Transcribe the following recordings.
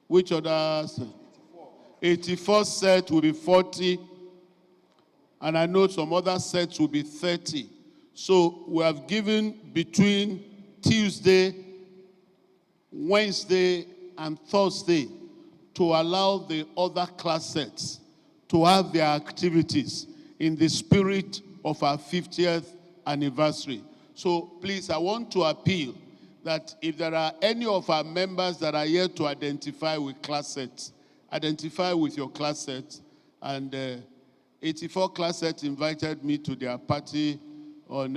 Which other set? 84 set will be 40. And I know some other sets will be 30. So we have given between Tuesday, Wednesday, and Thursday to allow the other class sets to have their activities in the spirit of our 50th anniversary. So please, I want to appeal that if there are any of our members that are here to identify with class sets, identify with your class sets. And 84 class sets invited me to their party on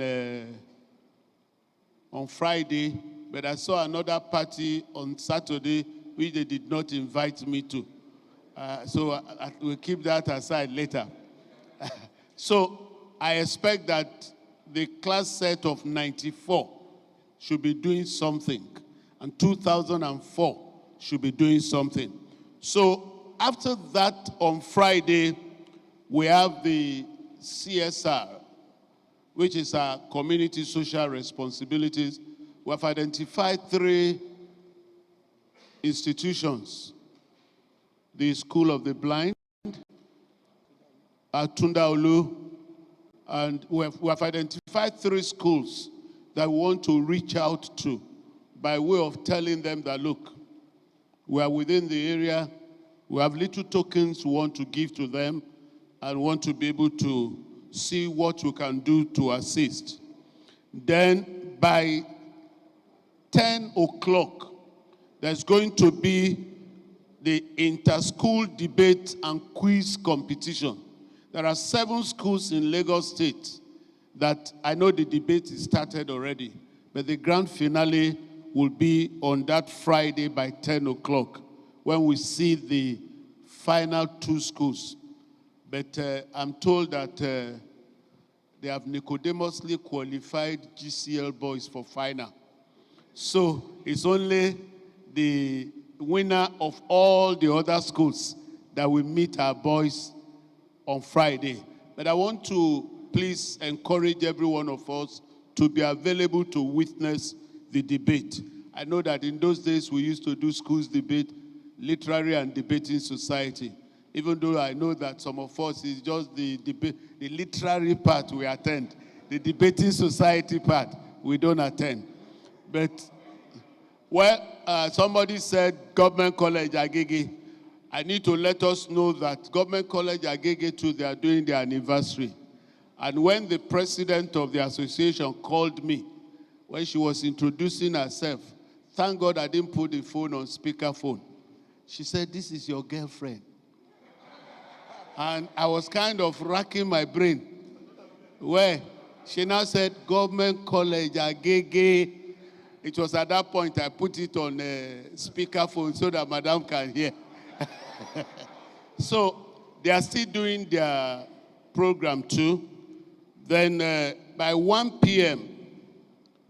Friday, but I saw another party on Saturday which they did not invite me to. So I will keep that aside later. So I expect that the class set of 94 should be doing something, and 2004 should be doing something. So after that, on Friday, we have the CSR, which is our community social responsibilities. We have identified 3 institutions: the School of the Blind, Tunda Olu, and we have identified 3 schools that we want to reach out to by way of telling them that, look, we are within the area, we have little tokens we want to give to them, and want to be able to see what we can do to assist. Then by 10 o'clock, there's going to be the inter-school debate and quiz competition. There are 7 schools in Lagos State that I know the debate is started already, but the grand finale will be on that Friday by 10 o'clock when we see the final 2 schools. But I'm told that they have Nicodemously qualified GCL boys for final. So it's only the winner of all the other schools that will meet our boys on Friday. But I want to please encourage every one of us to be available to witness the debate. I know that in those days we used to do schools debate, literary and debating society. Even though I know that some of us is just the debate, the literary part we attend, the debating society part we don't attend. But well, somebody said Government College Agege. I need to let us know that Government College Agege too, they are doing their anniversary. And when the president of the association called me, when she was introducing herself, thank God I didn't put the phone on speakerphone. She said, "This is your girlfriend." And I was kind of racking my brain. Where she now said, Government College Agege. It was at that point I put it on speakerphone so that Madam can hear. So they are still doing their program too. Then by 1 p.m.,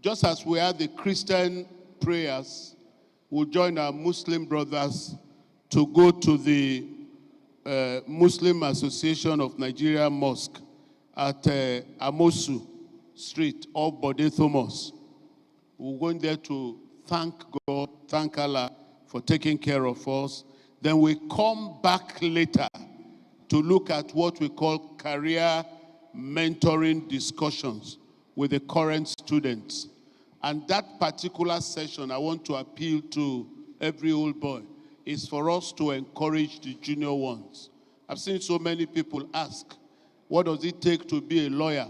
just as we had the Christian prayers, we'll join our Muslim brothers to go to the Muslim Association of Nigeria Mosque at Amosu Street off Bode Thomas. We're going there to thank God, thank Allah for taking care of us. Then we come back later to look at what we call career mentoring discussions with the current students. And that particular session, I want to appeal to every old boy, is for us to encourage the junior ones. I've seen so many people ask, what does it take to be a lawyer?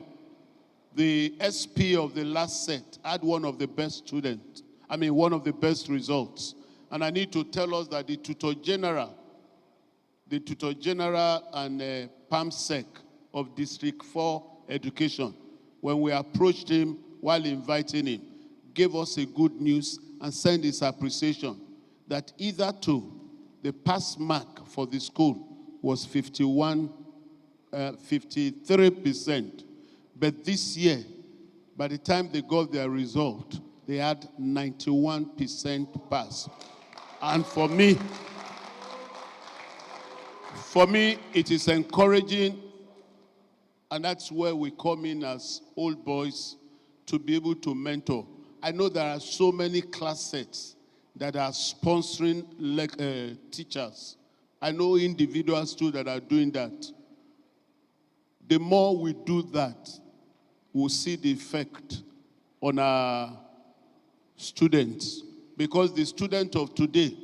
The SP of the last set had one of the best students, one of the best results. And I need to tell us that the Tutor General and PAMSEC of District 4 Education, when we approached him while inviting him, gave us a good news and sent his appreciation that either to the pass mark for the school was 53%. But this year, by the time they got their result, they had 91% pass. And for me, it is encouraging, and that's where we come in as old boys to be able to mentor. I know there are so many class sets that are sponsoring teachers. I know individuals too that are doing that. The more we do that, we'll see the effect on our students. Because the student of today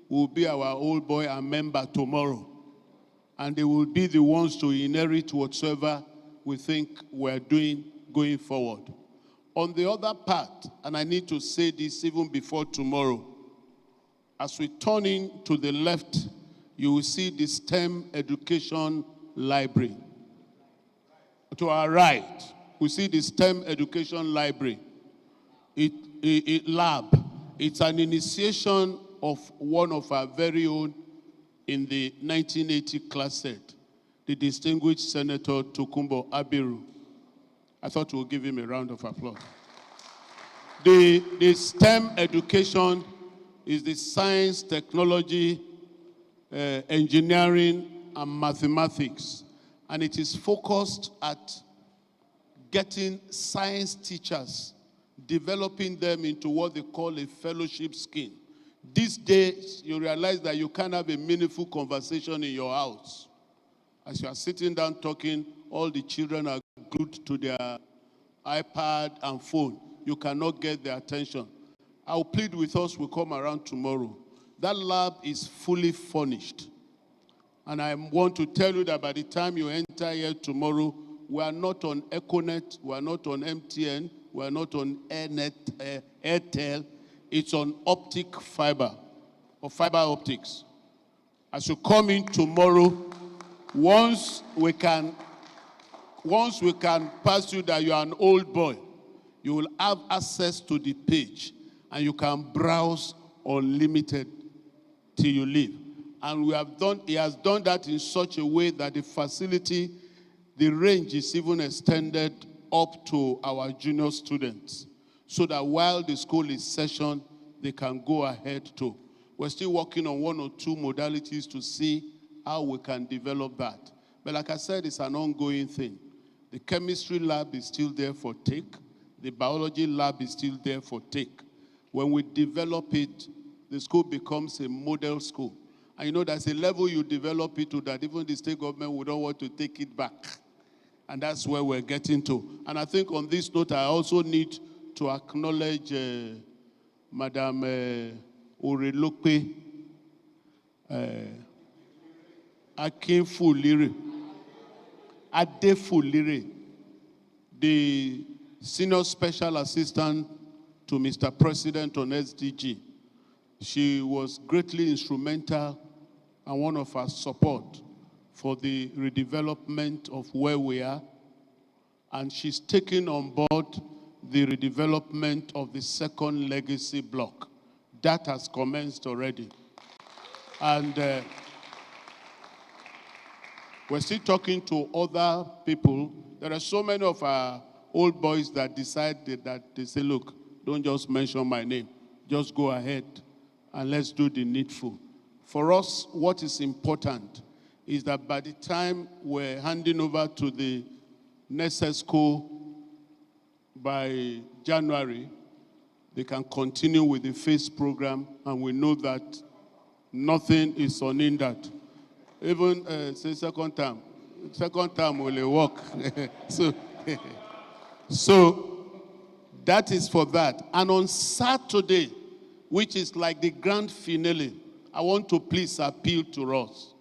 will be our old boy and member tomorrow. And they will be the ones to inherit whatsoever we think we're doing going forward. On the other part, and I need to say this even before tomorrow, as we turn in to the left, you will see the STEM Education Library. To our right, we see the STEM Education Library. Lab. It's an initiation of one of our very own in the 1980 class set, the distinguished Senator Tokunbo Abiru. I thought we'll give him a round of applause. The STEM education is the science, technology, engineering, and mathematics. And it is focused at getting science teachers, developing them into what they call a fellowship scheme. These days, you realize that you can't have a meaningful conversation in your house. As you are sitting down talking, all the children are glued to their iPad and phone. You cannot get their attention. I'll plead with us, we'll come around tomorrow. That lab is fully furnished. And I want to tell you that by the time you enter here tomorrow, we are not on Econet, we are not on MTN, we are not on Airtel. It's on optic fiber, or fiber optics. As you come in tomorrow, once we can pass you that you are an old boy, you will have access to the page, and you can browse unlimited till you leave. And he has done that in such a way that the facility, the range is even extended up to our junior students, so that while the school is session, they can go ahead too. We're still working on one or two modalities to see how we can develop that. But like I said, it's an ongoing thing. The chemistry lab is still there for take. The biology lab is still there for take. When we develop it, the school becomes a model school. And you know, there's a level you develop it to that even the state government would not want to take it back. And that's where we're getting to. And I think on this note, I also need to acknowledge Madam Orelope Akinfulire, Adefulire, the Senior Special Assistant to Mr. President on SDG. She was greatly instrumental and one of our support for the redevelopment of where we are. And she's taken on board the redevelopment of the second legacy block. That has commenced already. And we're still talking to other people. There are so many of our old boys that decided that they say, look, don't just mention my name. Just go ahead and let's do the needful. For us, what is important is that by the time we're handing over to the NESESCO by January, they can continue with the phase program, and we know that nothing is unhindered. Even say second term will work. So that is for that. And on Saturday, which is like the grand finale, I want to please appeal to us.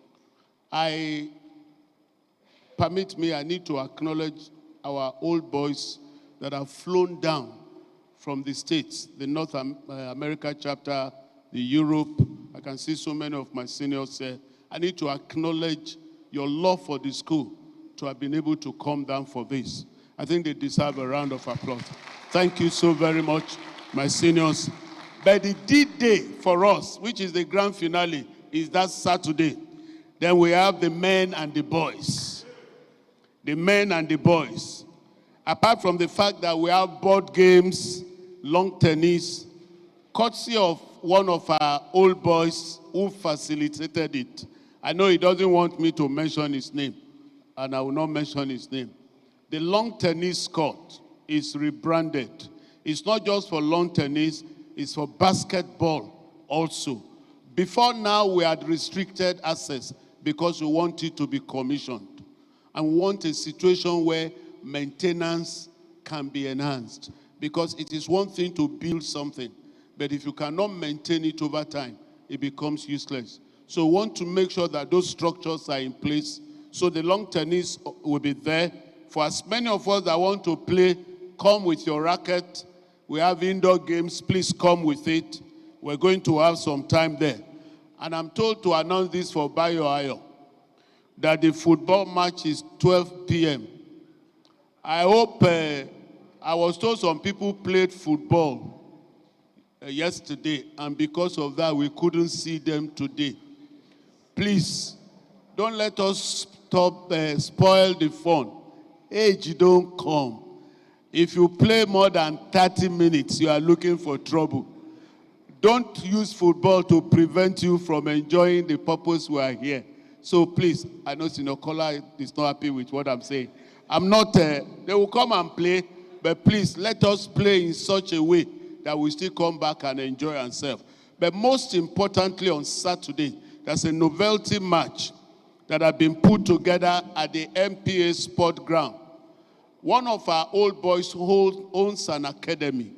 I need to acknowledge our old boys that have flown down from the States, the North America chapter, the Europe. I can see so many of my seniors there. I need to acknowledge your love for the school to have been able to come down for this. I think they deserve a round of applause. Thank you so very much, my seniors. But the D-Day for us, which is the grand finale, is that Saturday. Then we have the men and the boys. The men and the boys. Apart from the fact that we have board games, long tennis, courtesy of one of our old boys who facilitated it. I know he doesn't want me to mention his name, and I will not mention his name. The long tennis court is rebranded. It's not just for long tennis, it's for basketball also. Before now, we had restricted access because we want it to be commissioned. And we want a situation where maintenance can be enhanced. Because it is one thing to build something, but if you cannot maintain it over time, it becomes useless. So we want to make sure that those structures are in place. So the long tennis will be there. For as many of us that want to play, come with your racket. We have indoor games, please come with it. We're going to have some time there. And I'm told to announce this for Bayo Ayo, that the football match is 12 p.m. I hope, I was told some people played football yesterday, and because of that, we couldn't see them today. Please, don't let us spoil the fun. Age don't come. If you play more than 30 minutes, you are looking for trouble. Don't use football to prevent you from enjoying the purpose we are here. So please, I know Sinokola is not happy with what I'm saying. I'm not, they will come and play, but please let us play in such a way that we still come back and enjoy ourselves. But most importantly, on Saturday, there's a novelty match that has been put together at the MPA Sport Ground. One of our old boys owns an academy.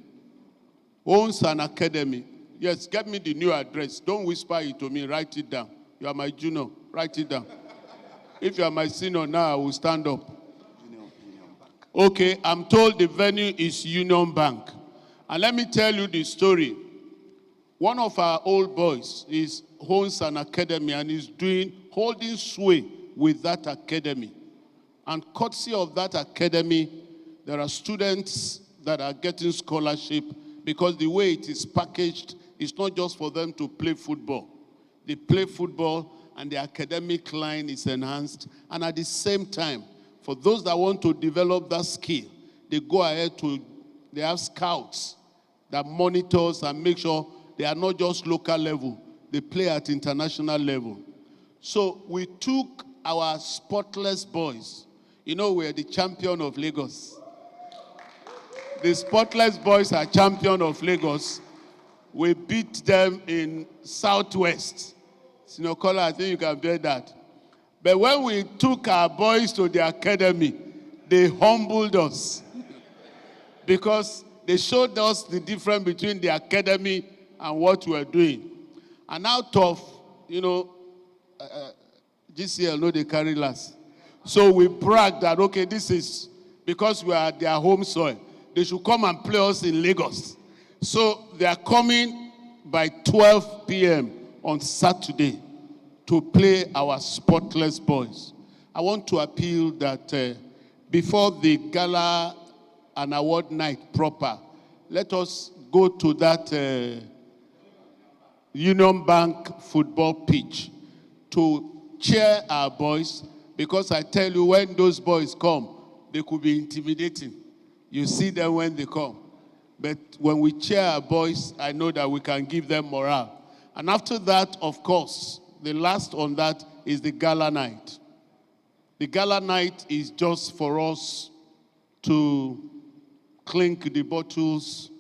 Yes, get me the new address. Don't whisper it to me. Write it down. You are my junior. Write it down. If you are my senior now, I will stand up. Okay, I'm told the venue is Union Bank. And let me tell you the story. One of our old boys owns an academy and is holding sway with that academy. And courtesy of that academy, there are students that are getting scholarship because the way it is packaged is not just for them to play football. They play football and the academic line is enhanced. And at the same time, for those that want to develop that skill, they go ahead they have scouts that monitors and make sure they are not just local level, they play at international level. So we took our spotless boys. You know, we're the champion of Lagos. The spotless boys are champion of Lagos. We beat them in Southwest. Sinokola, I think you can bear that. But when we took our boys to the academy, they humbled us. Because they showed us the difference between the academy and what we are doing. And out of, GCL, no, they carry last. So we bragged that, okay, this is because we are their home soil. They should come and play us in Lagos. So they are coming by 12 p.m. on Saturday to play our spotless boys. I want to appeal that before the gala and award night proper, let us go to that Union Bank football pitch to cheer our boys, because I tell you, when those boys come, they could be intimidating. You see them when they come. But when we cheer our boys, I know that we can give them morale. And after that, of course, the last on that is the gala night. The gala night is just for us to clink the bottles,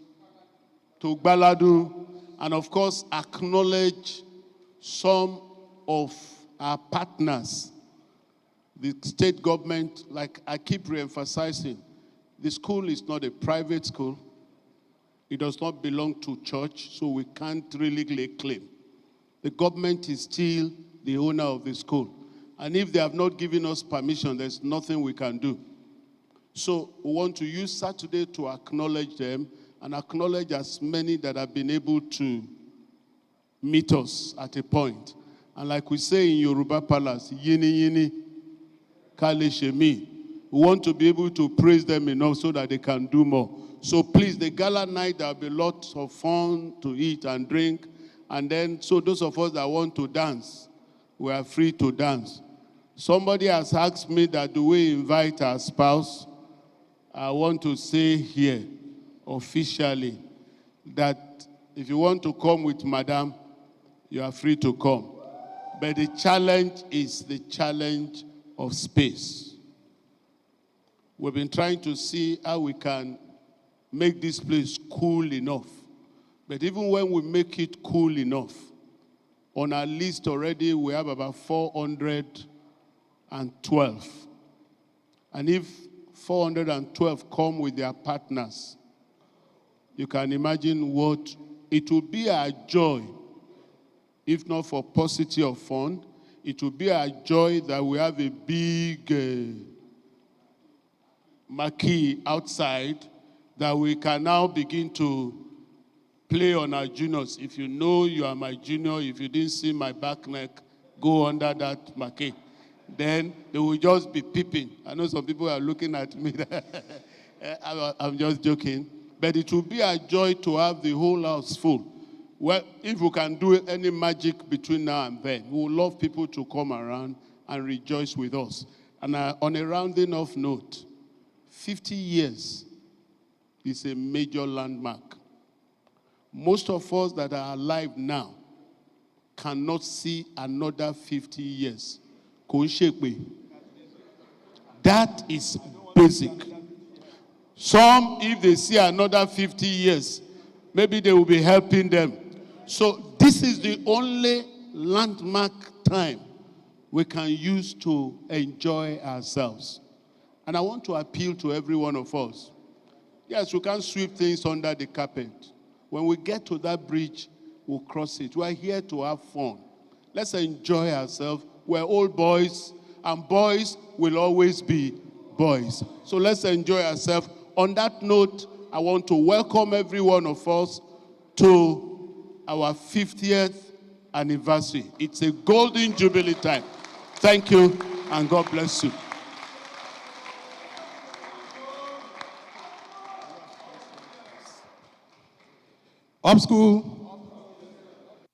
to baladu, and of course, acknowledge some of our partners. The state government, like I keep re-emphasizing, the school is not a private school. It does not belong to church, so we can't really lay claim. The government is still the owner of the school. And if they have not given us permission, there's nothing we can do. So we want to use Saturday to acknowledge them and acknowledge as many that have been able to meet us at a point. And like we say in Yoruba Palace, yini yini, kale shemi. We want to be able to praise them enough so that they can do more. So please, the gala night, there will be lots of fun to eat and drink. And then, so those of us that want to dance, we are free to dance. Somebody has asked me that do we invite our spouse? I want to say here, officially, that if you want to come with madam, you are free to come. But the challenge is the challenge of space. We've been trying to see how we can make this place cool enough But even when we make it cool enough, on our list already we have about 412. And if 412 come with their partners, you can imagine what it will be a joy, if not for paucity of fund. It will be a joy that we have a big marquee outside that we can now begin to play on our juniors. If you know you are my junior, if you didn't see my back neck, go under that marquee. Then they will just be peeping. I know some people are looking at me. I'm just joking. But it will be a joy to have the whole house full. Well, if we can do any magic between now and then, we would love people to come around and rejoice with us. And on a rounding off note, 50 years is a major landmark. Most of us that are alive now cannot see another 50 years. That is basic. Some, if they see another 50 years, maybe they will be helping them. So this is the only landmark time we can use to enjoy ourselves. And I want to appeal to every one of us. Yes, we can't sweep things under the carpet. When we get to that bridge, we'll cross it. We're here to have fun. Let's enjoy ourselves. We're old boys, and boys will always be boys. So let's enjoy ourselves. On that note, I want to welcome every one of us to our 50th anniversary. It's a golden jubilee time. Thank you, and God bless you. Up school.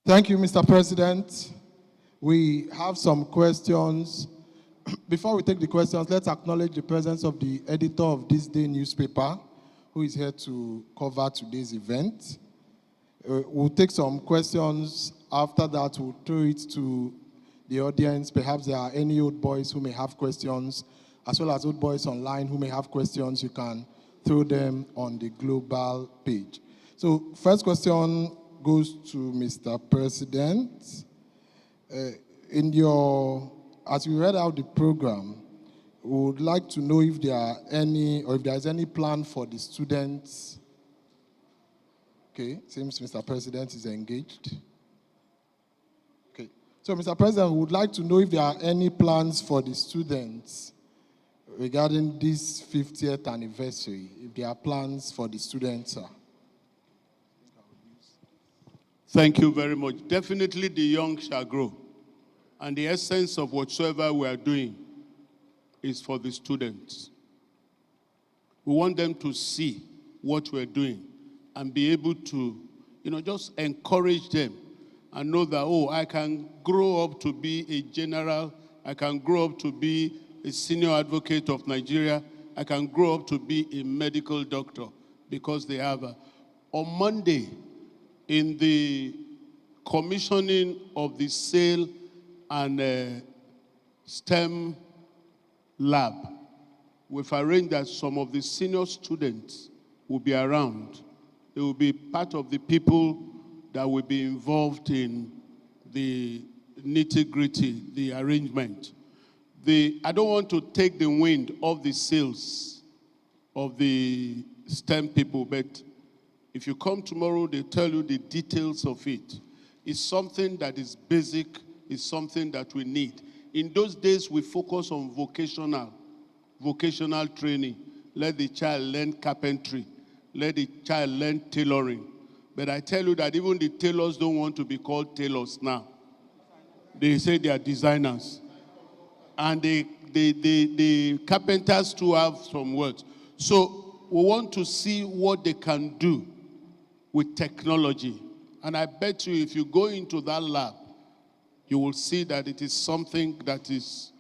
Thank you, Mr. President. We have some questions. Before we take the questions, let's acknowledge the presence of the editor of this day newspaper, who is here to cover today's event. We'll take some questions. After that, we'll throw it to the audience. Perhaps there are any old boys who may have questions, as well as old boys online who may have questions. You can throw them on the global page. So first question goes to Mr. President. As we read out the program, we would like to know if there are any, or if there is any plan for the students. Okay, seems Mr. President is engaged. Okay, so Mr. President, we would like to know if there are any plans for the students regarding this 50th anniversary, if there are plans for the students, sir. Thank you very much. Definitely the young shall grow. And the essence of whatsoever we are doing is for the students. We want them to see what we're doing and be able to, just encourage them and know that, oh, I can grow up to be a general. I can grow up to be a senior advocate of Nigeria. I can grow up to be a medical doctor because they have on Monday, in the commissioning of the SAIL and STEM lab, we've arranged that some of the senior students will be around. They will be part of the people that will be involved in the nitty-gritty, the arrangement. I don't want to take the wind off the sails of the STEM people, but if you come tomorrow, they tell you the details of it. It's something that is basic, it's something that we need. In those days, we focus on vocational training. Let the child learn carpentry. Let the child learn tailoring. But I tell you that even the tailors don't want to be called tailors now. They say they are designers. And the carpenters too have some words. So we want to see what they can do with technology. And I bet you if you go into that lab, you will see that it is something that's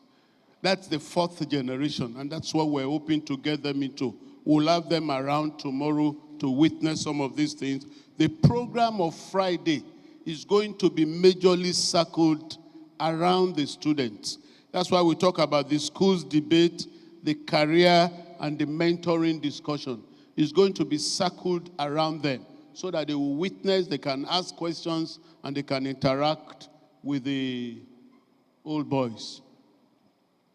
the fourth generation. And that's what we're hoping to get them into. We'll have them around tomorrow to witness some of these things. The program of Friday is going to be majorly circled around the students. That's why we talk about the schools debate, the career, and the mentoring discussion. It's going to be circled around them. so that they will witness, they can ask questions, and they can interact with the old boys.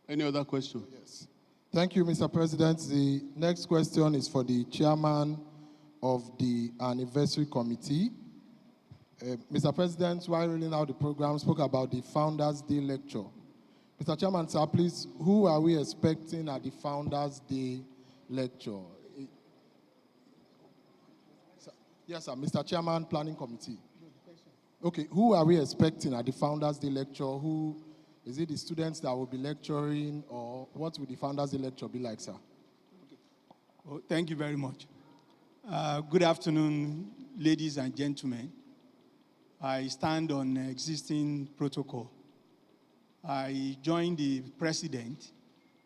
Any other question? Yes. Thank you, Mr. President. The next question is for the chairman of the anniversary committee. Mr. President, while rolling out the program, spoke about the Founders Day lecture. Mr. Chairman, sir, please, who are we expecting at the Founders Day lecture? Yes, sir, Mr. Chairman, Planning Committee. Okay, who are we expecting at the Founders Day lecture? Who, is it the students that will be lecturing, or what will the Founders Day lecture be like, sir? Okay. Well, thank you very much. Good afternoon, ladies and gentlemen. I stand on existing protocol. I join the president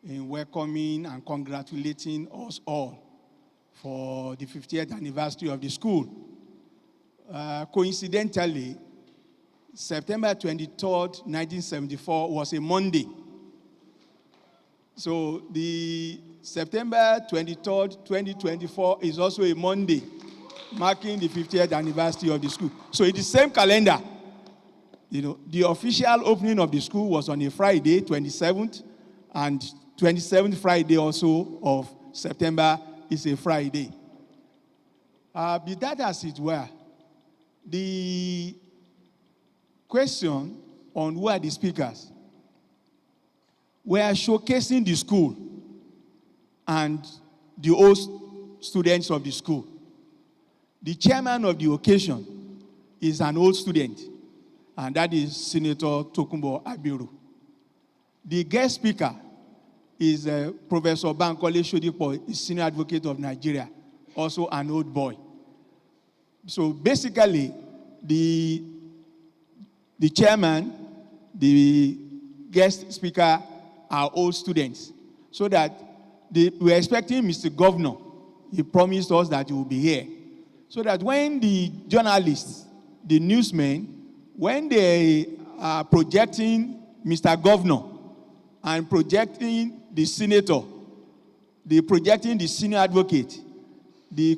in welcoming and congratulating us all for the 50th anniversary of the school. Coincidentally, September 23rd, 1974 was a Monday. So the September 23rd, 2024 is also a Monday, marking the 50th anniversary of the school. So in the same calendar, you know, the official opening of the school was on a Friday, 27th, and 27th Friday also of September is a Friday. Be that as it were, the question on who are the speakers, we are showcasing the school and the old students of the school. The chairman of the occasion is an old student, and that is Senator Tokunbo Abiru. The guest speaker is Professor Bankole Sodipo, senior advocate of Nigeria, also an old boy. So basically, the chairman, the guest speaker are old students. So that we're expecting Mr. Governor, he promised us that he will be here. So that when the journalists, the newsmen, when they are projecting Mr. Governor and projecting the senator, they projecting the senior advocate, the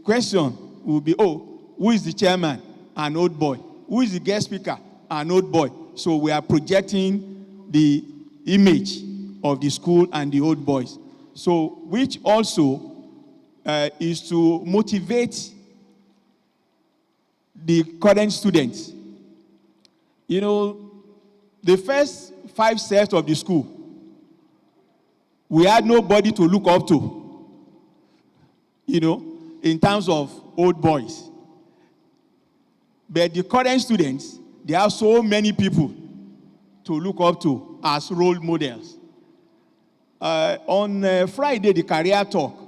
question will be, oh, who is the chairman? An old boy. Who is the guest speaker? An old boy. So we are projecting the image of the school and the old boys. So which also is to motivate the current students. You know, the first 5 sets of the school, we had nobody to look up to, you know, in terms of old boys. But the current students, there are so many people to look up to as role models. On Friday, the career talk,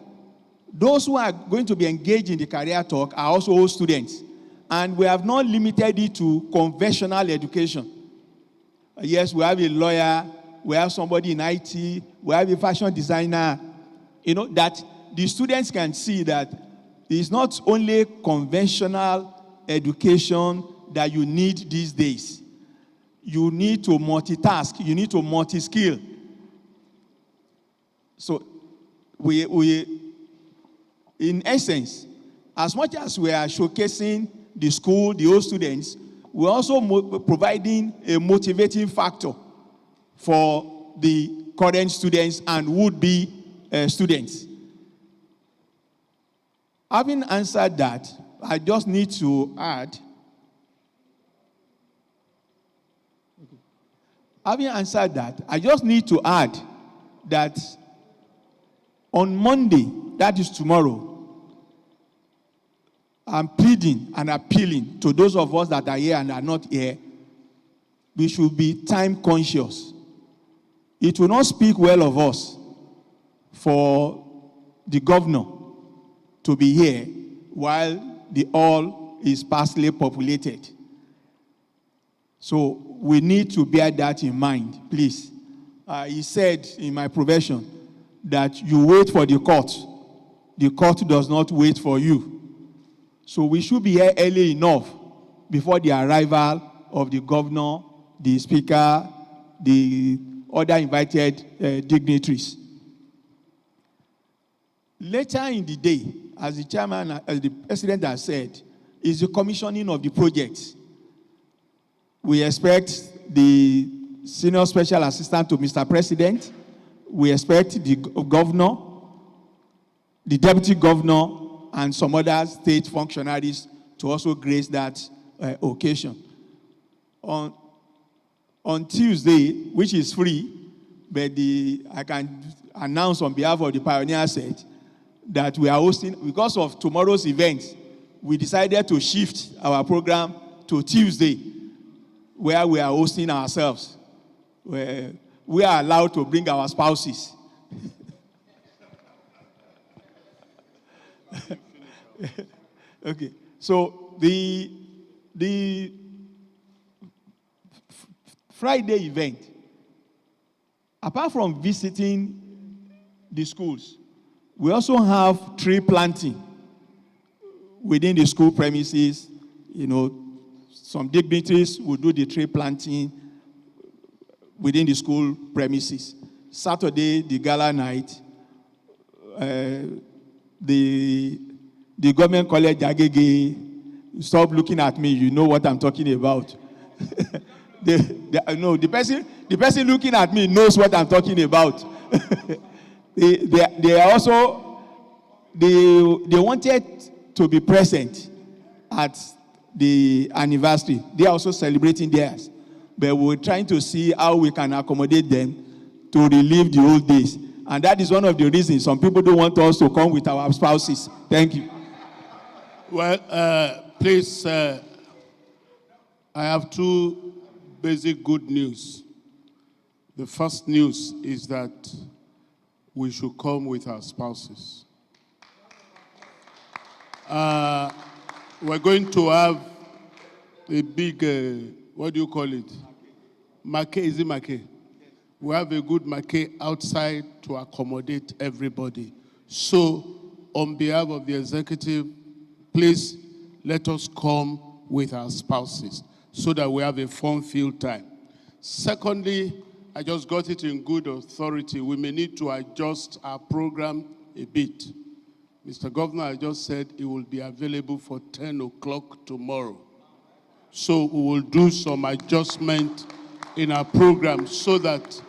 those who are going to be engaged in the career talk are also old students. And we have not limited it to conventional education. Yes, we have a lawyer, we have somebody in IT, we have a fashion designer, you know, that the students can see that it's not only conventional education that you need these days. You need to multitask, you need to multi-skill. So we in essence, as much as we are showcasing the school, the old students, we're also providing a motivating factor for the current students and would-be students. Having answered that, I just need to add, that on Monday, that is tomorrow, I'm pleading and appealing to those of us that are here and are not here. We should be time conscious. It will not speak well of us for the governor to be here while the hall is sparsely populated. So we need to bear that in mind, please. He said in my profession that you wait for the court. The court does not wait for you. So we should be here early enough before the arrival of the governor, the speaker, the other invited dignitaries. Later in the day, as the chairman, as the president has said, is the commissioning of the project. We expect the senior special assistant to Mr. President. We expect the governor, the deputy governor, and some other state functionaries to also grace that occasion. On Tuesday, which is free, but I can announce on behalf of the Pioneer set that we are hosting, because of tomorrow's event, we decided to shift our program to Tuesday, where we are hosting ourselves. Where we are allowed to bring our spouses. Okay, so the Friday event, apart from visiting the schools, we also have tree planting within the school premises. You know, some dignitaries will do the tree planting within the school premises. Saturday, the gala night, the government college Agege, stop looking at me, you know what I'm talking about. The person looking at me knows what I'm talking about. They are also, they wanted to be present at the anniversary. They are also celebrating theirs. But we're trying to see how we can accommodate them to relive the old days. And that is one of the reasons some people don't want us to come with our spouses. Thank you. Well, please, I have two basic good news. The first news is that we should come with our spouses. We're going to have a big, what do you call it? Marquee, is it marquee? We have a good marquee outside to accommodate everybody. So, on behalf of the executive, please let us come with our spouses so that we have a fun-filled time. Secondly, I just got it in good authority. We may need to adjust our program a bit. Mr. Governor, I just said it will be available for 10 o'clock tomorrow. So we will do some adjustment in our program so that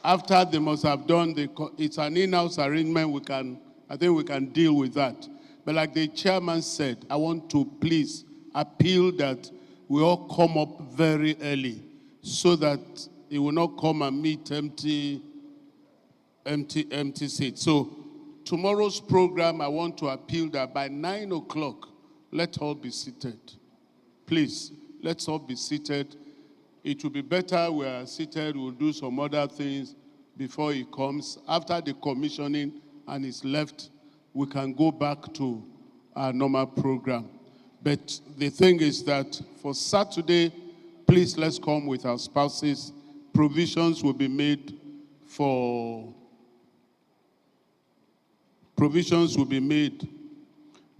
after they must have done, it's an in-house arrangement, I think we can deal with that. But like the chairman said, I want to please appeal that we all come up very early so that it will not come and meet empty seats. So tomorrow's program, I want to appeal that by 9 o'clock, let's all be seated. Please, let's all be seated. It will be better we are seated. We'll do some other things before he comes. After the commissioning and he's left, we can go back to our normal program. But the thing is that for Saturday, please let's come with our spouses. Provisions will be made for,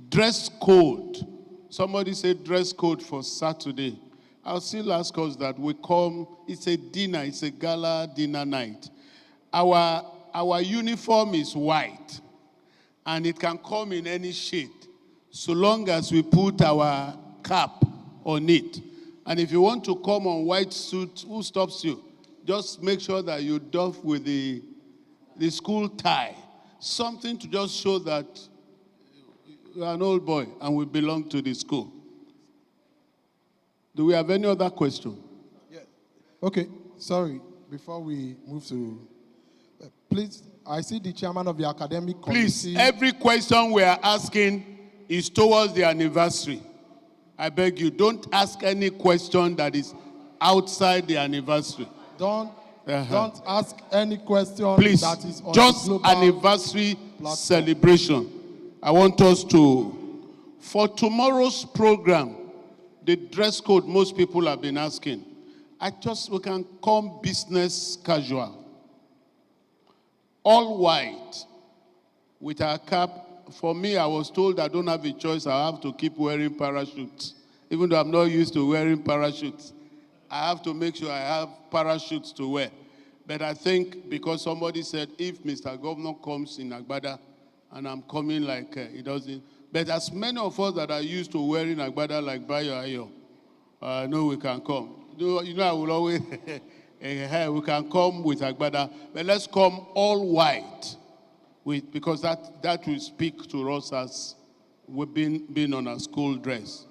Dress code. Somebody said dress code for Saturday. I'll still ask us that we come, it's a dinner, it's a gala dinner night. Our uniform is white, and it can come in any shade, so long as we put our cap on it. And if you want to come on white suit, who stops you? Just make sure that you doff with the school tie. Something to just show that you're an old boy and we belong to the school. Do we have any other question? Yeah. Okay, sorry. Before we move to, please, I see the chairman of the academic committee. Please, every question we are asking is towards the anniversary. I beg you, don't ask any question that is outside the anniversary. Don't ask any question Please, that is on just the global anniversary platform. celebration. I want us to, for tomorrow's program, the dress code most people have been asking. We can come business casual. All white with our cap. For me, I was told I don't have a choice. I have to keep wearing parachutes. Even though I'm not used to wearing parachutes, I have to make sure I have parachutes to wear. But I think because somebody said if Mr. Governor comes in Agbada and I'm coming like it doesn't. But as many of us that are used to wearing agbada like Bayo Ayo, know we can come. You know I will always, we can come with agbada, but let's come all white, because that will speak to us as we've been on a school dress.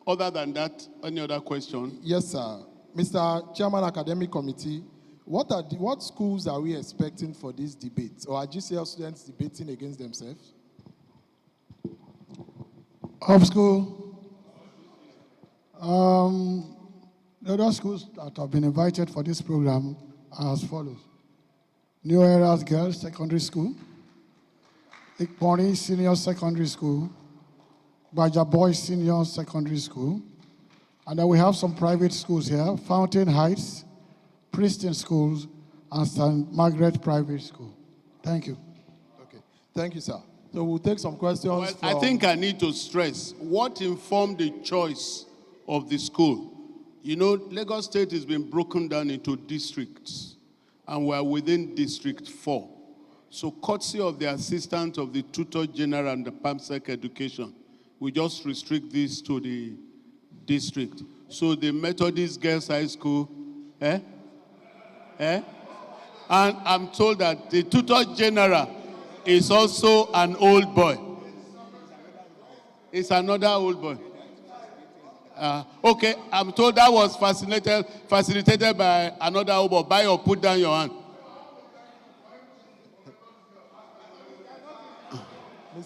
Other than that, any other question? Yes, sir. Mr. Chairman, Academic Committee, what schools are we expecting for this debate? Or are GCL students debating against themselves? Of school. The other schools that have been invited for this program are as follows. New Eras Girls Secondary School, Ikpori Senior Secondary School, Baja Boys Senior Secondary School, and then we have some private schools here, Fountain Heights, Princeton Schools, and St. Margaret Private School. Thank you. Okay, thank you, sir. So we'll take some questions. Well, I think I need to stress what informed the choice of the school. You know, Lagos State has been broken down into districts, and we're within District 4. So courtesy of the assistant of the Tutor General and the PAMSEC Education, we just restrict this to the district. So the Methodist Girls High School, and I'm told that the Tutor General is also an old boy. It's another old boy. Okay, I'm told that was facilitated by another old boy. Bayo, put down your hand.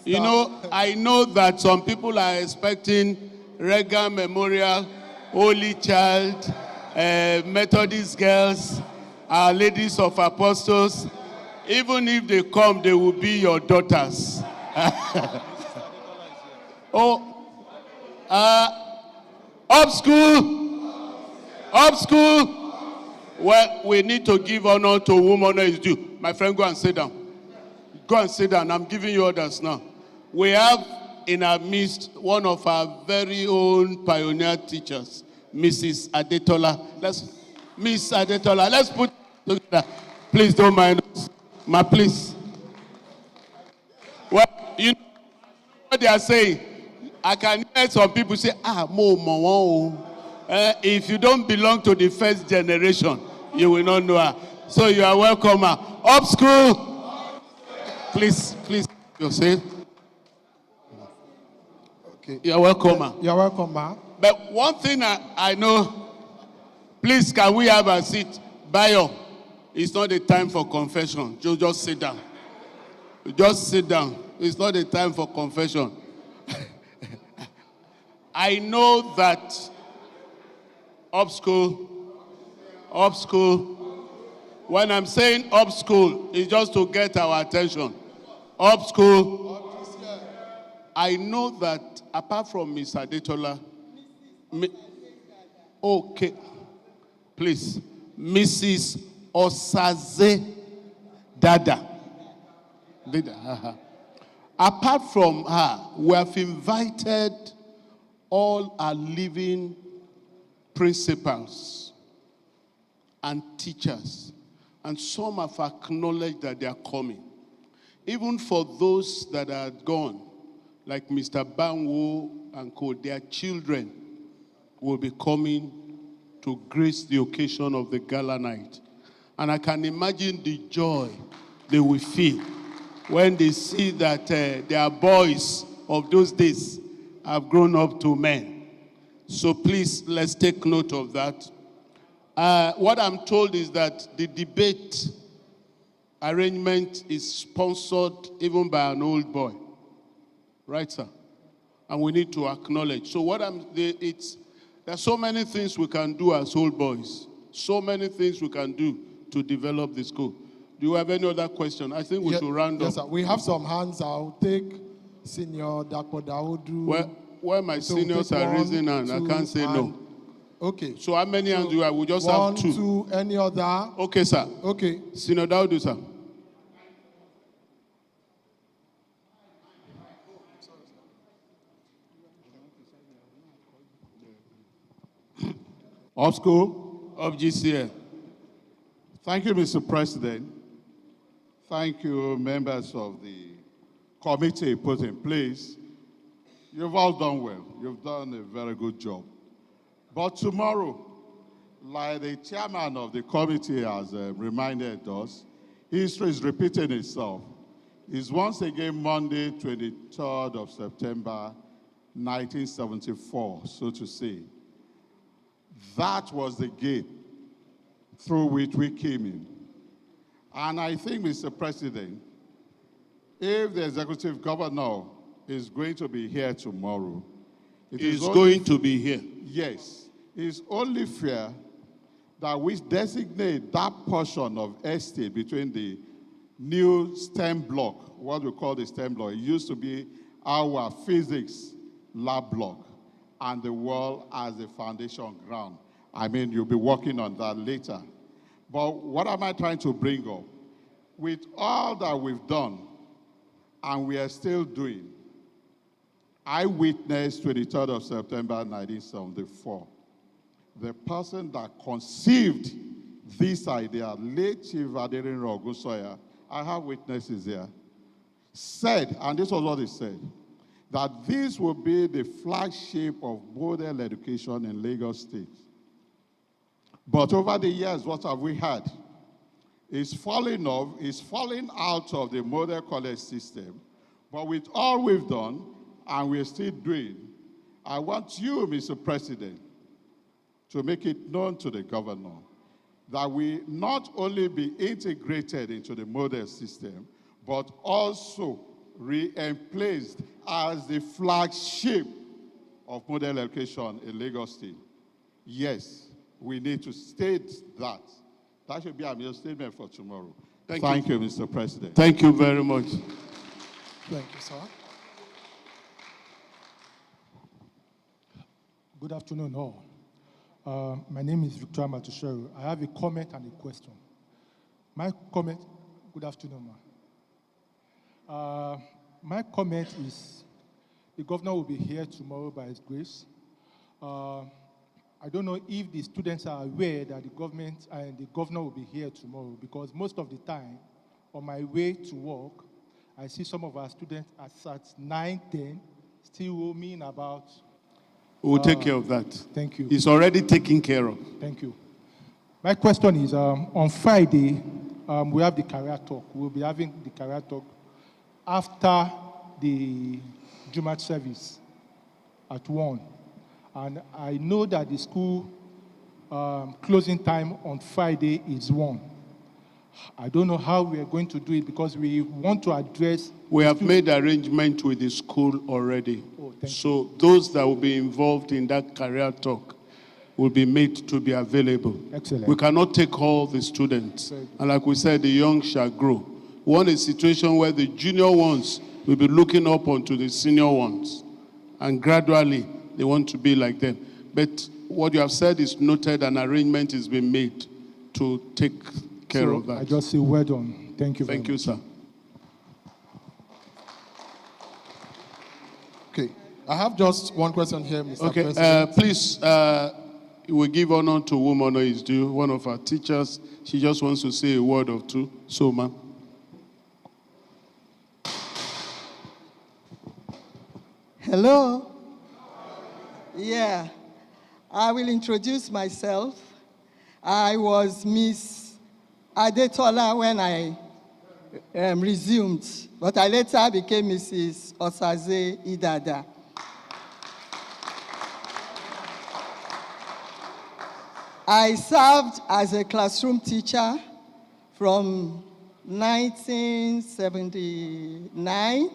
You know, I know that some people are expecting Reagan Memorial, Holy Child, Methodist Girls, Our Ladies of Apostles. Even if they come, they will be your daughters. Up school. Well, we need to give honor to whom honor is due. My friend, go and sit down. Go and sit down. I'm giving you orders now. We have in our midst one of our very own pioneer teachers, Mrs. Adetola. Miss Adetola, let's put together. Please don't mind us. Ma, please. Well, you know what they are saying. I can hear some people say, if you don't belong to the first generation, you will not know her. So you are welcome. Up school. Please, you say. Okay. You're welcome. You're welcome, ma. But one thing I know, please, can we have a seat? Bayo, it's not the time for confession. Just sit down. Just sit down. It's not the time for confession. I know that up school, when I'm saying up school, it's just to get our attention. Up school, I know that apart from Miss Adetola, okay, please, Mrs. Osaze Dada. Apart from her, we have invited all our living principals and teachers, and some have acknowledged that they are coming. Even for those that are gone, like Mr. Banwo and co, their children will be coming to grace the occasion of the gala night. And I can imagine the joy they will feel when they see that their boys of those days have grown up to men. So please, let's take note of that. What I'm told is that the debate arrangement is sponsored even by an old boy. Right, sir? And we need to acknowledge. So there are so many things we can do as old boys. So many things we can do to develop the school. Do you have any other question? I think we should round up. Yes, sir. We have some hands. I'll take Senior Dapo Daudu. Where my seniors are raising hands, I can't say no. Okay. So how many hands do you have? We just have two. 1, 2, any other? Okay, sir. Okay. Senior Daudu, sir. Of school. Of GCL. Thank you, Mr. President. Thank you, members of the committee put in place. You've all done well. You've done a very good job. But tomorrow, like the chairman of the committee has reminded us, history is repeating itself. It's once again Monday, 23rd of September, 1974, so to say. That was the gate through which we came in. And I think, Mr. President, if the executive governor is going to be here tomorrow, Is going to be here. yes, it's only fair that we designate that portion of estate between the new STEM block, what we call the STEM block. It used to be our physics lab block, and the wall as a foundation ground. I mean, you'll be working on that later. But what am I trying to bring up? With all that we've done, and we are still doing, I witnessed 23rd of September 1974. The person that conceived this idea, late Chief Aderinro Ogunsoya, I have witnesses here, said, and this was what he said, that this will be the flagship of model education in Lagos State. But over the years, what have we had? It's falling out of the model college system. But with all we've done, and we're still doing, I want you, Mr. President, to make it known to the governor that we not only be integrated into the model system, but also re-emplaced as the flagship of model education in Lagos State. Yes, we need to state that. That should be our statement for tomorrow. Thank you, Mr. President. Thank you very much. Thank you, sir. Good afternoon, all. My name is Victor Matusheru. I have a comment and a question. My comment, good afternoon, ma. My comment is the governor will be here tomorrow by his grace. I don't know if the students are aware that the government and the governor will be here tomorrow, because most of the time, on my way to work, I see some of our students at 9, 10, still roaming about. We'll take care of that. Thank you. It's already taken care of. Thank you. My question is, on Friday, we have the career talk. We'll be having the career talk after the Jumat service at 1. And I know that the school closing time on Friday is 1. I don't know how we are going to do it, because we want to address... We have made arrangement with the school already. Oh, thank So those that will be involved in that career talk will be made to be available. Excellent. We cannot take all the students. And like we said, the young shall grow. We want a situation where the junior ones will be looking up onto the senior ones. And gradually, they want to be like them. But what you have said is noted, and arrangement is being made to take care of that. I just say well done. Thank you very much. Thank you, sir. Okay, I have just one question here, Mr. Okay, President. please, we give honor to whom honor is due. One of our teachers, she just wants to say a word or two. So, ma'am. Hello. Yeah, I will introduce myself. I was Miss Adetola when I resumed, but I later became Mrs. Osaze Idada. I served as a classroom teacher from 1979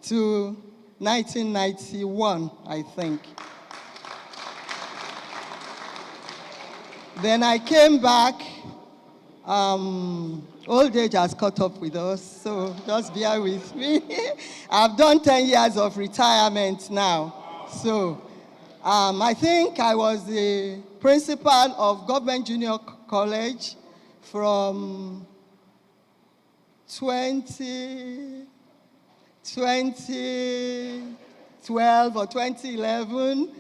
to 1991, I think. Then I came back. Old age has caught up with us, so just bear with me. I've done 10 years of retirement now. So I think I was the principal of Government Junior College from 2012 or 2011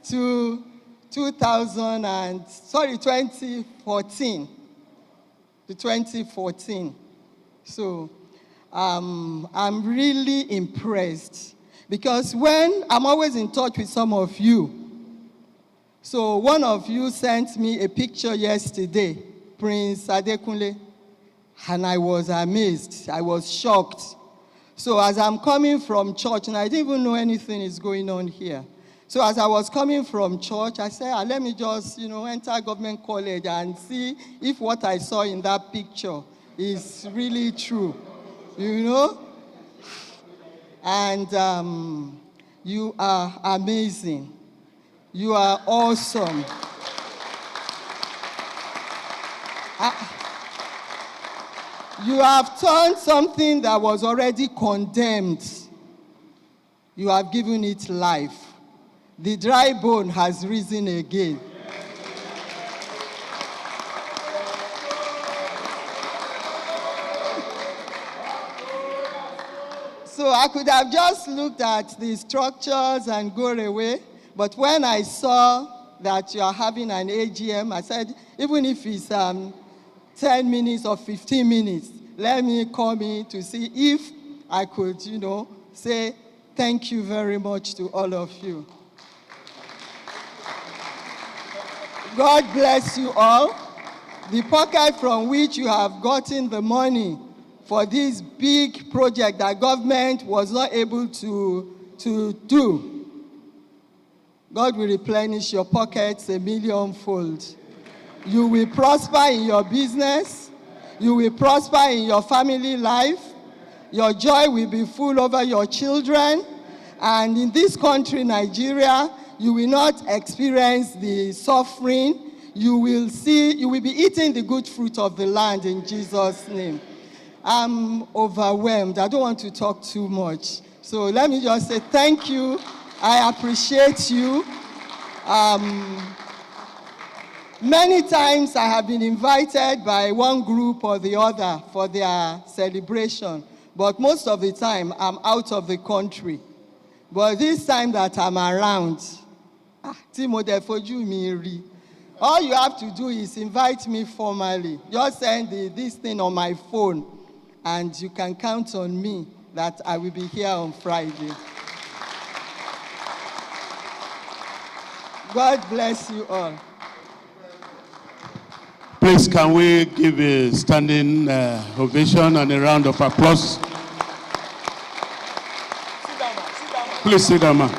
to 2014. To 2014. So I'm really impressed because when I'm always in touch with some of you. So one of you sent me a picture yesterday, Prince Adekunle, and I was amazed. I was shocked. So as I'm coming from church, and I didn't even know anything is going on here. So as I was coming from church, I said, let me just, enter government college and see if what I saw in that picture is really true, And you are amazing. You are awesome. You have turned something that was already condemned. You have given it life. The dry bone has risen again. So I could have just looked at the structures and go away. But when I saw that you are having an AGM, I said, even if it's 10 minutes or 15 minutes, let me come in to see if I could, say thank you very much to all of you. God bless you all. The pocket from which you have gotten the money for this big project that government was not able to do, God will replenish your pockets 1,000,000-fold. You will prosper in your business. You will prosper in your family life. Your joy will be full over your children. And in this country, Nigeria, you will not experience the suffering. You will be eating the good fruit of the land in Jesus' name. I'm overwhelmed. I don't want to talk too much. So let me just say thank you. I appreciate you. Many times I have been invited by one group or the other for their celebration, but most of the time I'm out of the country. But this time that I'm around, all you have to do is invite me formally. Just send this thing on my phone, and you can count on me that I will be here on Friday. God bless you all. Please, can we give a standing ovation and a round of applause? Please sit down, ma'am.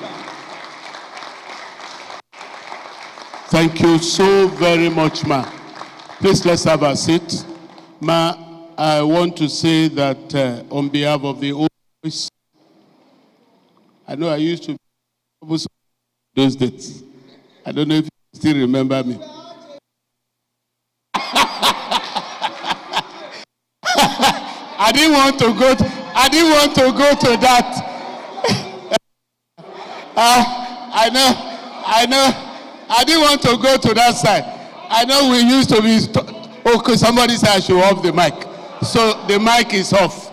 Thank you so very much, ma'am. Please, let's have a seat. Ma, I want to say that on behalf of the old boys, I know I used to be those days. I don't know if you still remember me. I didn't want to go to that. I know. I didn't want to go to that side. I know we used to be. Okay, somebody said I should off the mic. So the mic is off.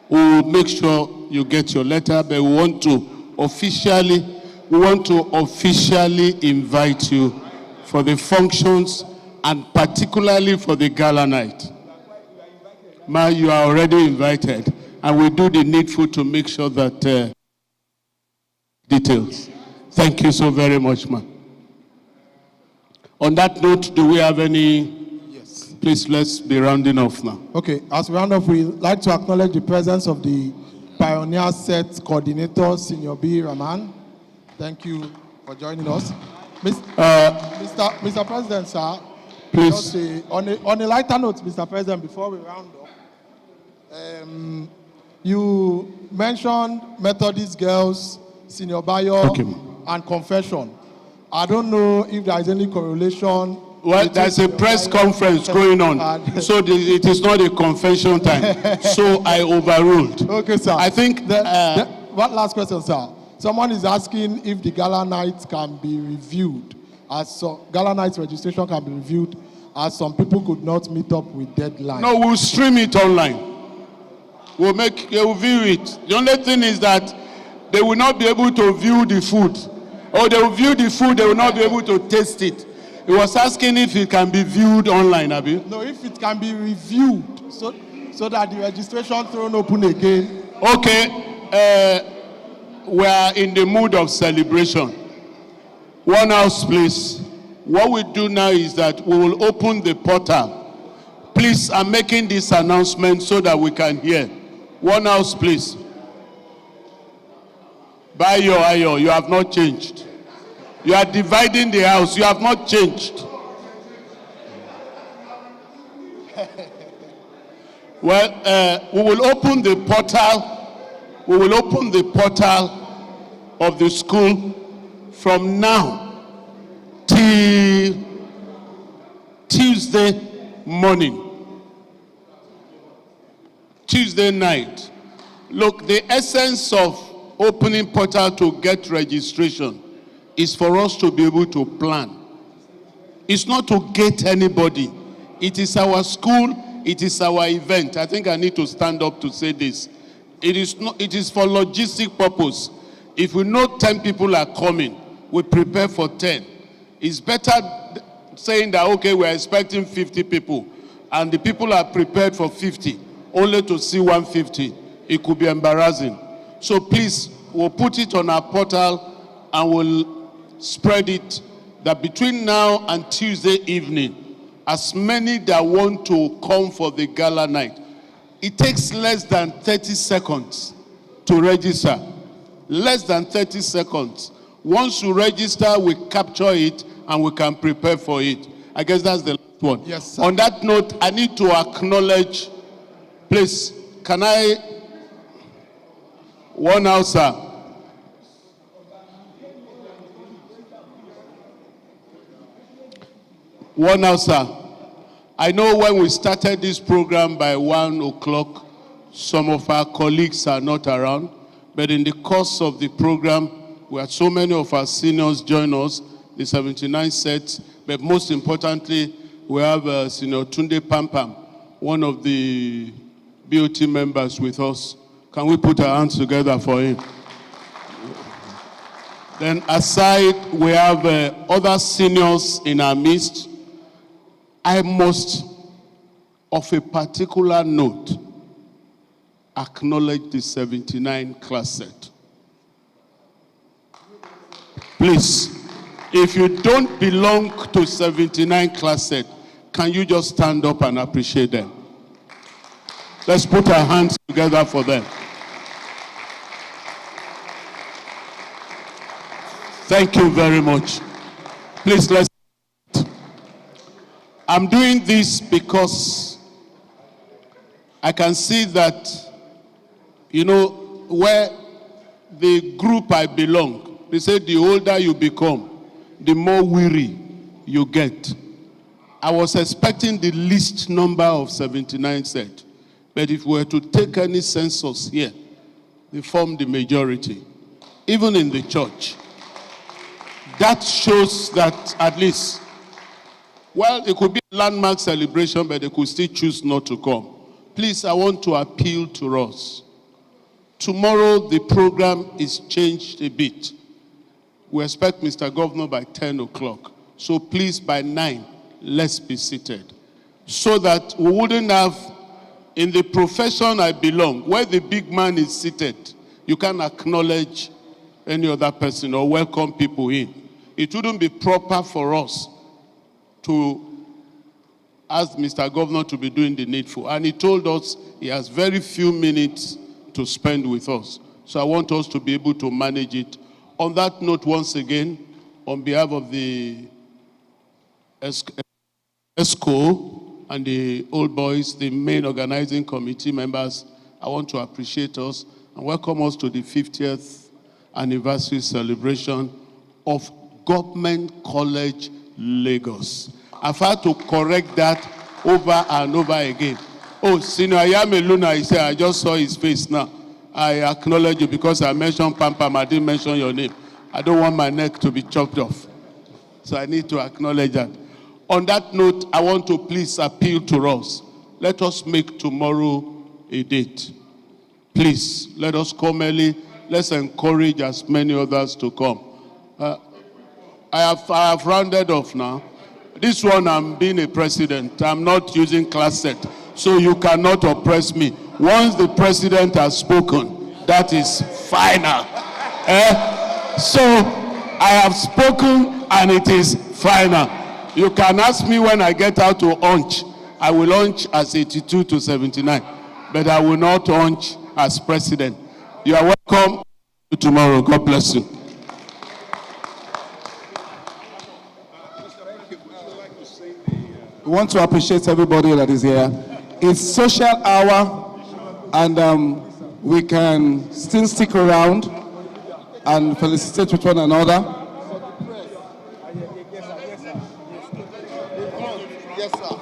We'll make sure you get your letter, but we want to officially invite you for the functions and particularly for the gala night. Ma, you are already invited, and we do the needful to make sure that details. Thank you so very much, ma. On that note, do we have any? Yes. Please, let's be rounding off now. Okay, as we round off, we'd like to acknowledge the presence of the Pioneer Set Coordinator, Senior B. Rahman. Thank you for joining us. Mr. President, sir. Please. On a lighter note, Mr. President, before we round up, you mentioned Methodist girls, Senior Bayo, okay, and confession. I don't know if there is any correlation. Well, there's a press conference going on, so it is not a confession time. So I overruled. Okay, sir. I think. One last question, sir. Someone is asking if the gala night can be reviewed. Gala night registration can be reviewed, as some people could not meet up with deadline. No, we'll stream it online. They will view it. The only thing is that they will not be able to view the food. Or they will view the food, they will not be able to taste it. He was asking if it can be viewed online, Abi. No, if it can be reviewed so that the registration thrown open again. Okay, we are in the mood of celebration. One house, please. What we do now is that we will open the portal. Please, I'm making this announcement so that we can hear. One house, please. Ayo, you have not changed. You are dividing the house. You have not changed. Well, we will open the portal. We will open the portal of the school from now till Tuesday morning. Tuesday night. Look, the essence of opening portal to get registration is for us to be able to plan. It's not to get anybody. It is our school, it is our event. I think I need to stand up to say this. It is for logistic purpose. If we know 10 people are coming, we prepare for 10. It's better saying that, okay, we're expecting 50 people, and the people are prepared for 50, only to see 150. It could be embarrassing. So please, we'll put it on our portal and we'll spread it that between now and Tuesday evening, as many that want to come for the gala night, it takes less than 30 seconds to register. Less than 30 seconds. Once you register, we capture it and we can prepare for it. I guess that's the last one. Yes, sir. On that note, I need to acknowledge, please, can I, one house, sir. One house, sir. I know when we started this program by 1 o'clock, some of our colleagues are not around, but in the course of the program, we had so many of our seniors join us, the 79 sets, but most importantly, we have Senior Tunde Pampam, one of the BOT members with us. Can we put our hands together for him? Then aside, we have other seniors in our midst. I must, of a particular note, acknowledge the 79 class set. Please, if you don't belong to 79 class set, can you just stand up and appreciate them? Let's put our hands together for them. Thank you very much. Please, let's. I'm doing this because I can see that, you know, where the group I belong, they say the older you become, the more weary you get. I was expecting the least number of 79 set, but if we were to take any census here, they form the majority, even in the church. That shows that at least, well, it could be a landmark celebration, but they could still choose not to come. Please, I want to appeal to us. Tomorrow, the program is changed a bit. We expect Mr. Governor by 10 o'clock. So please, by 9, let's be seated. So that we wouldn't have, in the profession I belong, where the big man is seated, you can acknowledge any other person or welcome people in. It wouldn't be proper for us to ask Mr. Governor to be doing the needful. And he told us he has very few minutes to spend with us. So I want us to be able to manage it. On that note, once again, on behalf of the ESCO and the old boys, the main organizing committee members, I want to appreciate us and welcome us to the 50th anniversary celebration of Government College Lagos. I've had to correct that over and over again. Oh, Senior Ayame Luna, he said, I just saw his face now. I acknowledge you because I mentioned Pampam, I didn't mention your name. I don't want my neck to be chopped off. So I need to acknowledge that. On that note, I want to please appeal to us. Let us make tomorrow a date. Please, let us come early. Let's encourage as many others to come. I have rounded off now. This one, I'm being a president. I'm not using class set. So you cannot oppress me. Once the president has spoken, that is final. So I have spoken and it is final. You can ask me when I get out to hunch. I will hunch as 82 to 79. But I will not hunch as president. You are welcome tomorrow. God bless you. We want to appreciate everybody that is here. It's social hour, and we can still stick around and felicitate with one another. Yes, sir.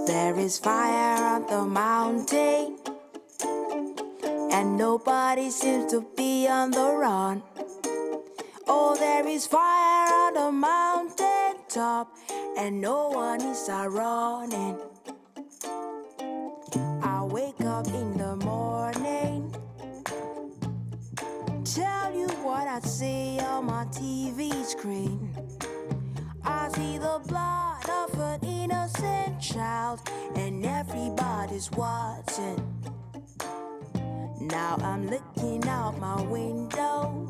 There is fire on the mountain, and nobody seems to be on the run. Oh, there is fire on the mountain top, and no one is running. I wake up in the morning, tell you what I see on my TV screen. I see the blood of an innocent child, and everybody's watching. Now I'm looking out my window,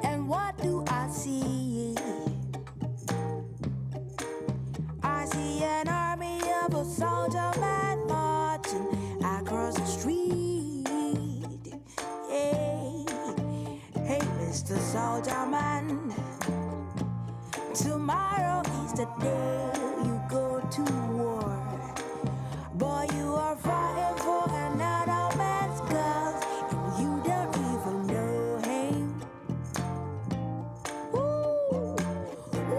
and what do I see? I see an army of a soldier man marching across the street. Hey, hey, Mr. Soldier Man, tomorrow is the day you go to war. Boy, you are fighting for another man's cause, and you don't even know him. Ooh,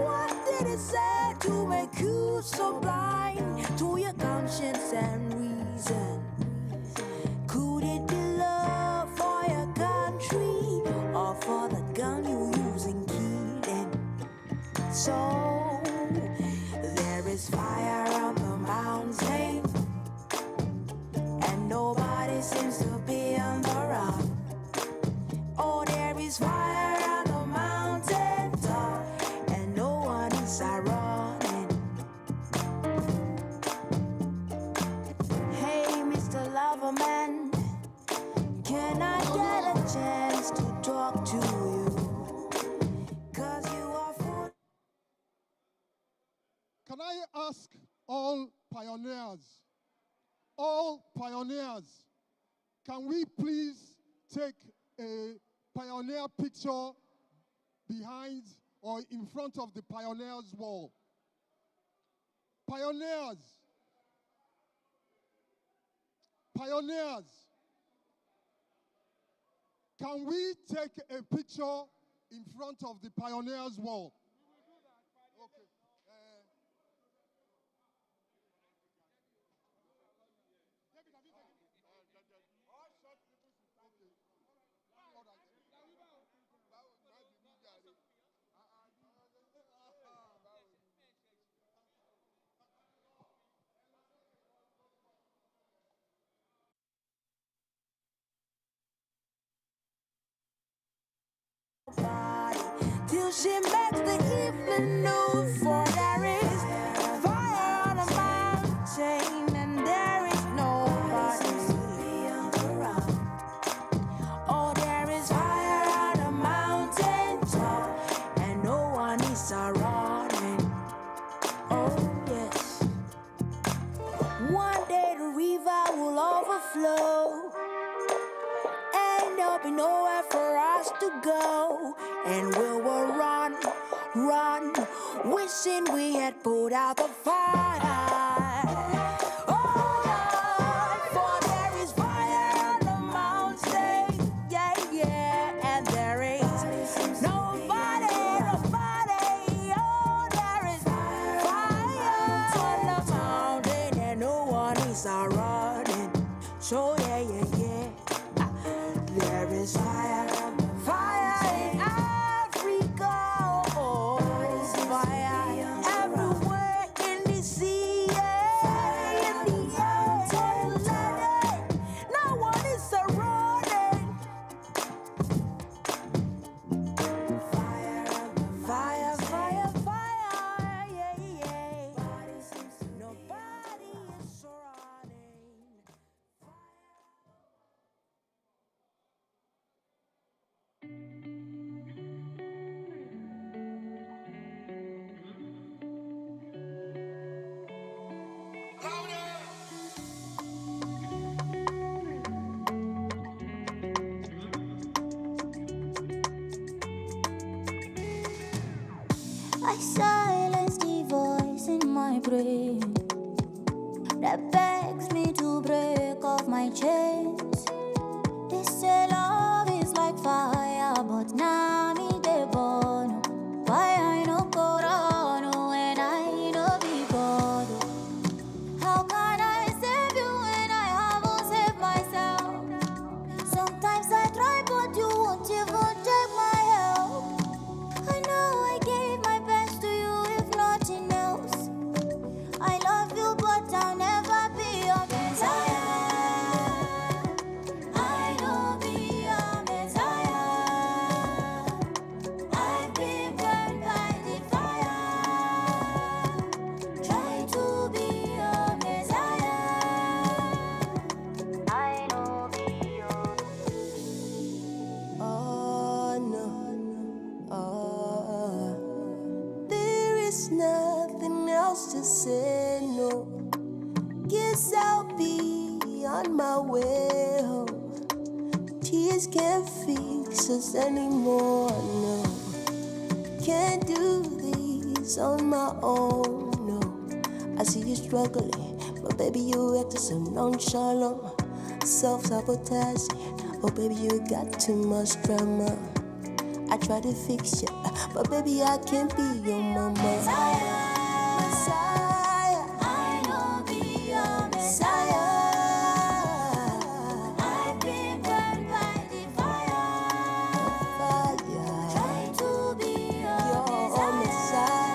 what did it say to make you so blind to your conscience and reason? Could it be love for your country, or for the gun you use in killing? So there is fire on the mountain, and nobody seems to be on the run. Oh, there is fire on the mountain top, and no one is running. Hey, Mr. Loverman, can I get a chance to talk to you? 'Cause you are full. Can I ask all pioneers, can we please take a pioneer picture behind or in front of the pioneers wall? Pioneers, can we take a picture in front of the pioneers wall? Okay. Till she makes the evening news, for there is fire on the mountain and there is nobody around. Oh, there is fire on the mountain top and no one is running. Oh, yes. One day the river will overflow and there'll be nowhere for us to go, and we will run, wishing we had put out the fire. Oh Lord, for there is fire on the mountain, yeah, yeah, and there is nobody. Oh, there is fire on the mountain and no one is running. So yeah, yeah, yeah. There is fire in Africa, oh, fire everywhere in the sea, yeah, in the air, no one is surrounding. Fire, yeah, yeah. Nobody is surrounding. I silence the voice in my brain that begs me to break off my chains. They say love is like fire, but now me they burn. Why I no go run when I no be bothered? How can I save you when I haven't saved myself? Sometimes I try, but you won't even take my help. I know I gave my best to you, if nothing else. I love you, but I'll never be your Messiah. I know be your Messiah. I've been burned by the fire. Try to be your Messiah. I know be your. Oh no, there is nothing else to say, no. Guess I'll be on my way home. Tears can't fix us anymore, no. Can't do this on my own, no. I see you struggling, but baby you acting so nonchalant. Self-sabotaging, oh baby you got too much drama. I try to fix you, but baby I can't be your mama. Messiah, I know be your Messiah. I've been burned by the fire. Try to be your Messiah.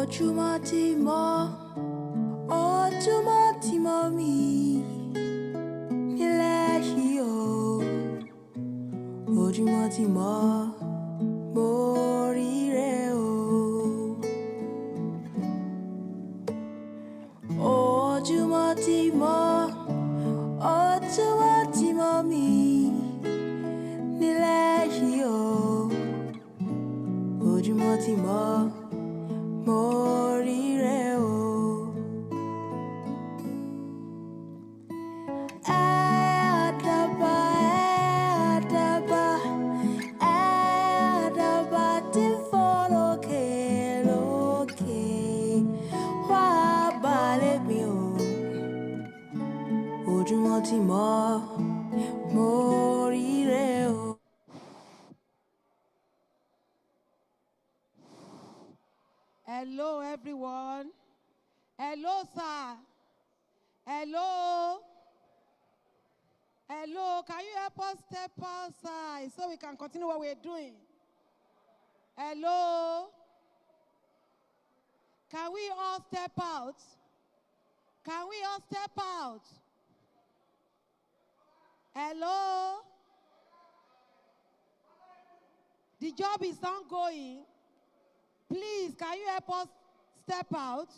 Ojúmọ́ mi, ilẹ̀ yìí o. Ojúmọ́ ti mọ́, mo ríre o. Ojúmọ́ ti mọ́, ojúmọ́ ti mọ́ mi, nílẹ̀ yìí o. Ojúmọ́ ti mọ́, mo ríre o. Àdàbà, àdàbà, àdàbà tí ń fò lókè lókè, wá balẹ̀ mi o. Ojúmọ́ ti mọ́, mo ríre o. Hello, everyone. Hello, sir. Hello. Hello, can you help us step outside so we can continue what we're doing? Hello. Can we all step out? Can we all step out? Hello. The job is ongoing. Please, can you help us step out?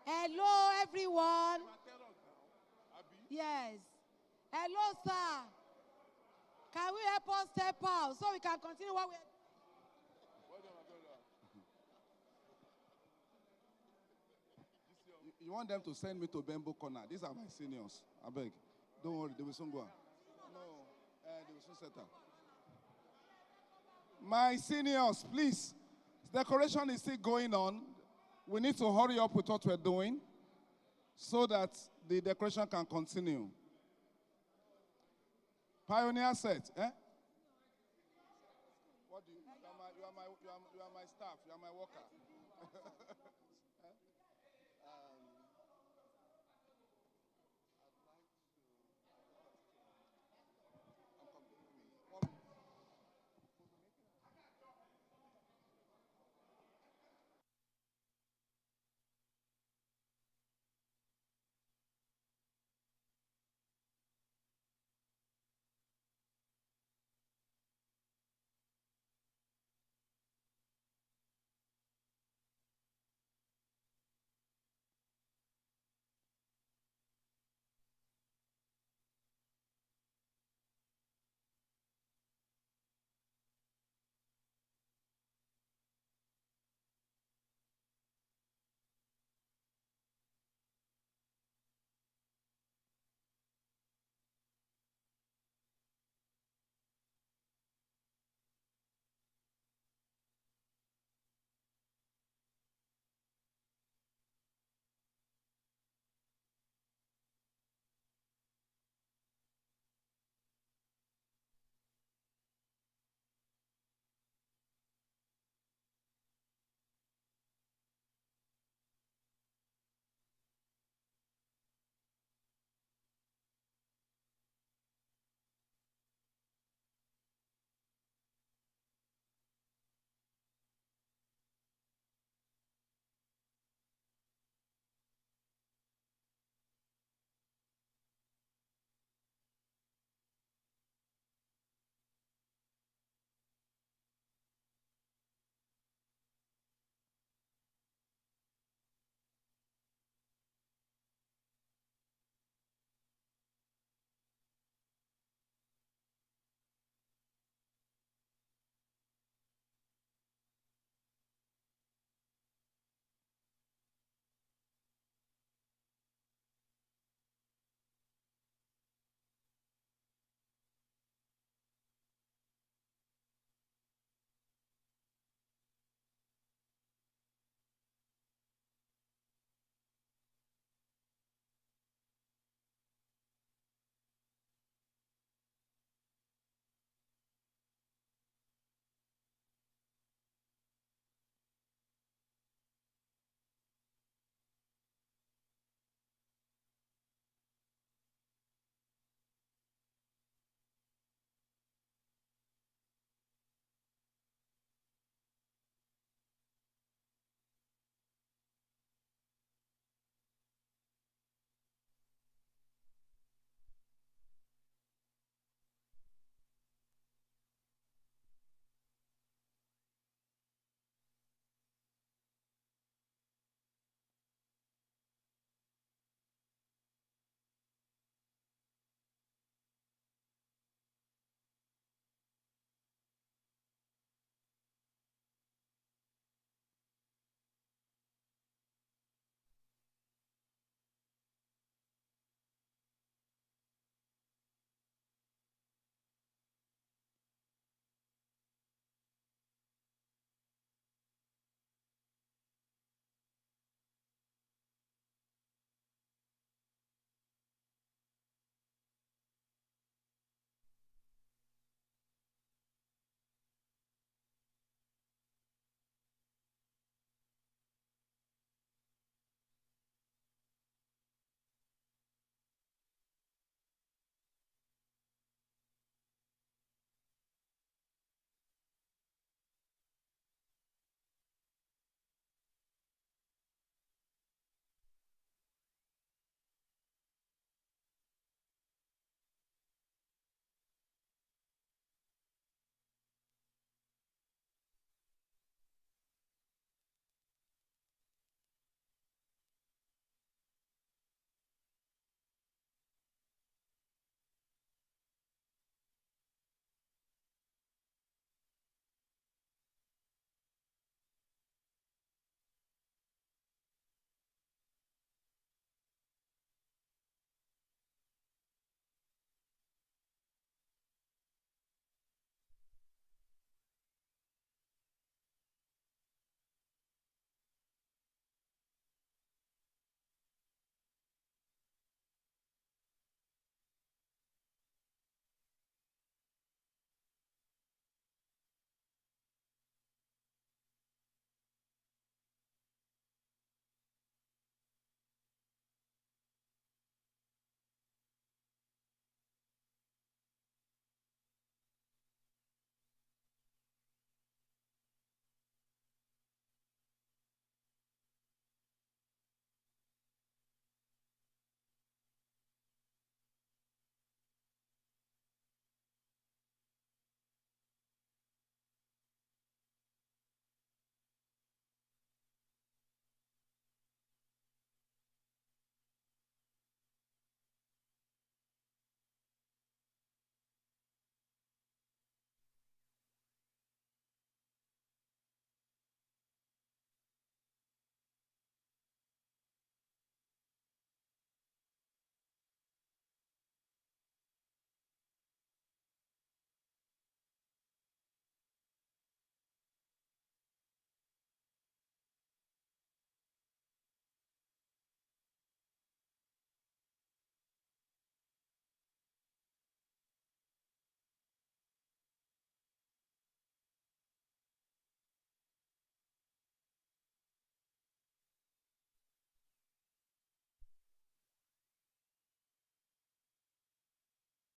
Hello, everyone. Yes. Hello, sir. Can we help us step out so we can continue what we're... You want them to send me to Bembo Corner. These are my seniors. I beg. Don't worry, they will soon go on. No, they will soon settle. My seniors, please. Decoration is still going on. We need to hurry up with what we're doing so that the decoration can continue. Pioneer set, eh? What do you are my staff, you are my worker.